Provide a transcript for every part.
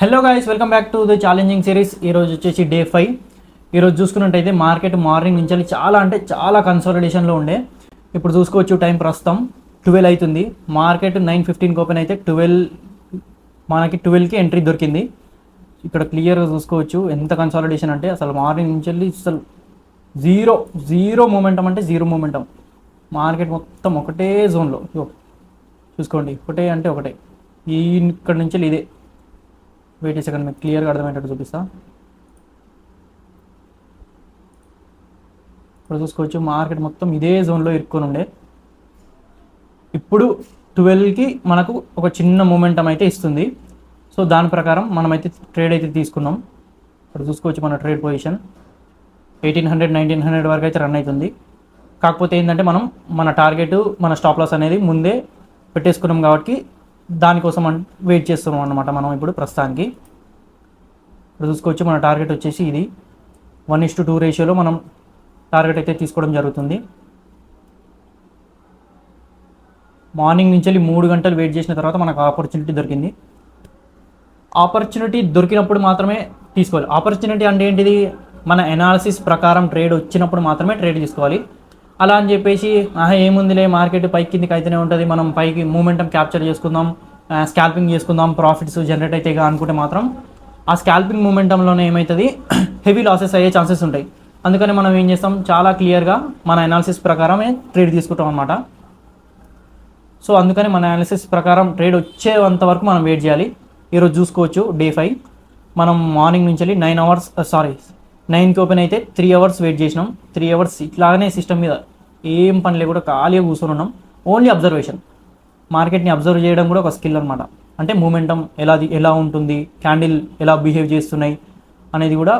Hello guys, welcome back to the challenging series. ఈరోజు వచ్చేసి day 5. ఈరోజు చూసుకున్నట్టయితే మార్కెట్ మార్నింగ్ నుంచి చాలా కన్సాలిడేషన్లో ఉండే. ఇప్పుడు చూసుకోవచ్చు టైం ప్రస్తుతం 12 అవుతుంది. మార్కెట్ 9:15కి ఓపెన్ అయితే మనకి 12కి ఎంట్రీ దొరికింది. ఇక్కడ క్లియర్గా చూసుకోవచ్చు ఎంత కన్సాలిడేషన్ అంటే అసలు మార్నింగ్ నుంచి అసలు జీరో మూమెంటం అంటే జీరో మూమెంటం. మార్కెట్ మొత్తం ఒకటే జోన్లో చూసుకోండి, ఒకటే అంటే ఒకటే. ఇక్కడ నుంచి ఇదే వెయిట్ సెకండ్ మీకు క్లియర్గా అర్థమయ్యేటట్టు చూపిస్తా. ఇప్పుడు చూసుకోవచ్చు మార్కెట్ మొత్తం ఇదే జోన్లో ఇరుక్కొని ఉండే. ఇప్పుడు 12కి మనకు ఒక చిన్న మూమెంటం అయితే ఇస్తుంది. సో దాని ప్రకారం మనమైతే ట్రేడ్ అయితే తీసుకున్నాం. ఇప్పుడు చూసుకోవచ్చు మన ట్రేడ్ పొజిషన్ 1800-1900 వరకు అయితే రన్ అవుతుంది. కాకపోతే ఏంటంటే మన టార్గెట్ మన స్టాప్ లాస్ అనేది ముందే పెట్టేసుకున్నాం కాబట్టి దానికోసం వెయిట్ చేస్తున్నాం అన్నమాట. మనం ఇప్పుడు ప్రస్తుతానికి ఇప్పుడు చూసుకోవచ్చు మన టార్గెట్ వచ్చేసి ఇది 1:2 రేషియోలో మనం టార్గెట్ అయితే తీసుకోవడం జరుగుతుంది. మార్నింగ్ నుంచి 3 గంటలు వెయిట్ చేసిన తర్వాత మనకు ఆపర్చునిటీ దొరికింది. ఆపర్చునిటీ దొరికినప్పుడు మాత్రమే తీసుకోవాలి. ఆపర్చునిటీ అంటే ఏంటిది? మన ఎనాలిసిస్ ప్రకారం ట్రేడ్ వచ్చినప్పుడు మాత్రమే ట్రేడ్ తీసుకోవాలి. అలా అని చెప్పేసి ఏముందిలే మార్కెట్ పైకి కిందికి అయితేనే ఉంటుంది, మనం పైకి మూమెంటం క్యాప్చర్ చేసుకుందాం, స్కాల్పింగ్ చేసుకుందాం, ప్రాఫిట్స్ జనరేట్ అయితే అనుకుంటే మాత్రం ఆ స్కాల్పింగ్ మూమెంటంలోనే ఏమవుతుంది, హెవీ లాసెస్ అయ్యే ఛాన్సెస్ ఉంటాయి. అందుకని మనం ఏం చేస్తాం, చాలా క్లియర్గా మన అనాలిసిస్ ప్రకారమే ట్రేడ్ తీసుకుంటాం అనమాట. సో అందుకని మన అనాలిసిస్ ప్రకారం ట్రేడ్ వచ్చేంత వరకు మనం వెయిట్ చేయాలి. ఈరోజు చూసుకోవచ్చు డే 5 మనం మార్నింగ్ నుంచి 9కి ఓపెన్ అయితే 3 అవర్స్ వెయిట్ చేసినాం. 3 అవర్స్ ఇట్లాగనే సిస్టమ్ మీద ఏం పని లేకుండా ఖాళీగా కూర్చొని ఉన్నాం. ఓన్లీ అబ్జర్వేషన్, మార్కెట్ని అబ్జర్వ్ చేయడం కూడా ఒక స్కిల్ అనమాట. అంటే మూమెంటం ఎలా ఉంటుంది, క్యాండిల్ ఎలా బిహేవ్ చేస్తున్నాయి అనేది కూడా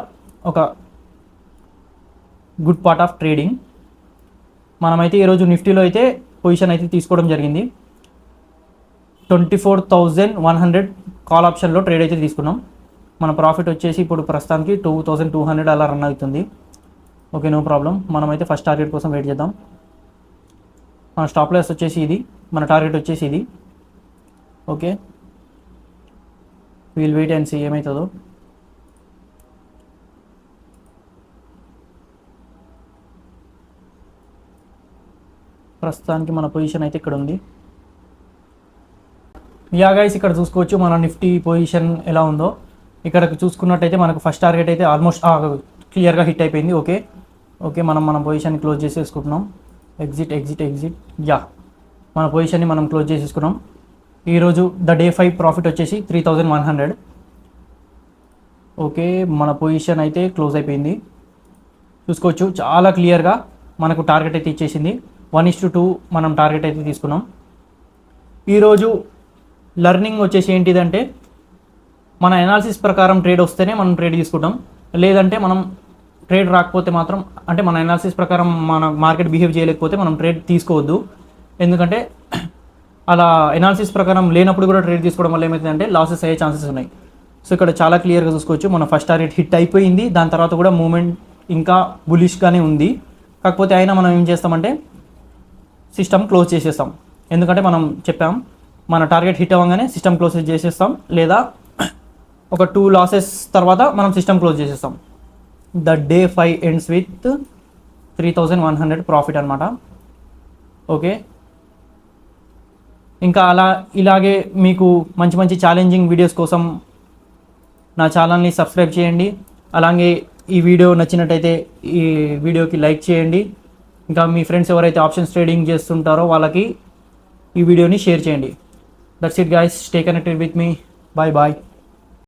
ఒక గుడ్ పార్ట్ ఆఫ్ ట్రేడింగ్. మనమైతే ఈరోజు నిఫ్టీలో అయితే పొజిషన్ అయితే తీసుకోవడం జరిగింది. 24,100 కాల్ ఆప్షన్లో ట్రేడ్ అయితే తీసుకున్నాం. మన ప్రాఫిట్ వచ్చేసి ఇప్పుడు ప్రస్తుతానికి 2,200 అలా రన్ అవుతుంది. Okay, no problem. మనమైతే ఫస్ట్ టార్గెట్ కోసం వెయిట్ చేద్దాం. మన స్టాప్ లాస్ వచ్చేసి ఇది, మన టార్గెట్ వచ్చేసి ఇది. Okay, we'll wait and see ఏమవుతుందో. ప్రస్తుతానికి మన పొజిషన్ అయితే ఇక్కడ ఉంది. గైస్, ఇక్కడ చూసుకోవచ్చు మన నిఫ్టీ పొజిషన్ ఎలా ఉందో. ఇక్కడ చూసుకున్నట్టయితే మనకు ఫస్ట్ టార్గెట్ అయితే ఆల్మోస్ట్ క్లియర్గా హిట్ అయిపోయింది. ఓకే, మన పొజిషన్ క్లోజ్ చేసేసుకుంటున్నాం. ఎగ్జిట్. మన పొజిషన్ని మనం క్లోజ్ చేసేసుకున్నాం. ఈరోజు డే 5 ప్రాఫిట్ వచ్చేసి 3,100. ఓకే, మన పొజిషన్ అయితే క్లోజ్ అయిపోయింది. చూసుకోవచ్చు చాలా క్లియర్గా మనకు టార్గెట్ అయితే ఇచ్చేసింది. 1:2 మనం టార్గెట్ అయితే తీసుకున్నాం. ఈరోజు లెర్నింగ్ వచ్చేసి ఏంటిదంటే, మన అనాలిసిస్ ప్రకారం ట్రేడ్ వస్తేనే మనం ట్రేడ్ తీసుకుంటాం. లేదంటే మనం ట్రేడ్ రాకపోతే మాత్రం, అంటే మన అనాలిసిస్ ప్రకారం మన మార్కెట్ బిహేవ్ చేయలేకపోతే మనం ట్రేడ్ తీసుకోవద్దు. ఎందుకంటే అలా అనాలిసిస్ ప్రకారం లేనప్పుడు కూడా ట్రేడ్ తీసుకోవడం వల్ల ఏమవుతుందంటే లాసెస్ అయ్యే ఛాన్సెస్ ఉన్నాయి. సో ఇక్కడ చాలా క్లియర్గా చూసుకోవచ్చు మన ఫస్ట్ టార్గెట్ హిట్ అయిపోయింది. దాని తర్వాత కూడా మూమెంట్ ఇంకా బులిష్గానే ఉంది. కాకపోతే అయినా మనం ఏం చేస్తామంటే సిస్టమ్ క్లోజ్ చేసేస్తాం. ఎందుకంటే మనం చెప్పాం మన టార్గెట్ హిట్ అవ్వగానే సిస్టమ్ క్లోజ్ చేసేస్తాం, లేదా ఒక 2 లాసెస్ తర్వాత మనం సిస్టమ్ క్లోజ్ చేసేస్తాం. డే 5 ఎండ్స్ విత్ 3,100 ప్రాఫిట్ అనమాట. ఓకే, ఇంకా ఇలాగే మీకు మంచి ఛాలెంజింగ్ వీడియోస్ కోసం నా ఛానల్ని సబ్స్క్రైబ్ చేయండి. అలాగే ఈ వీడియో నచ్చినట్టయితే ఈ వీడియోకి లైక్ చేయండి. ఇంకా మీ ఫ్రెండ్స్ ఎవరైతే ఆప్షన్స్ ట్రేడింగ్ చేస్తుంటారో వాళ్ళకి ఈ వీడియోని షేర్ చేయండి. That's it guys, stay connected with me. Bye.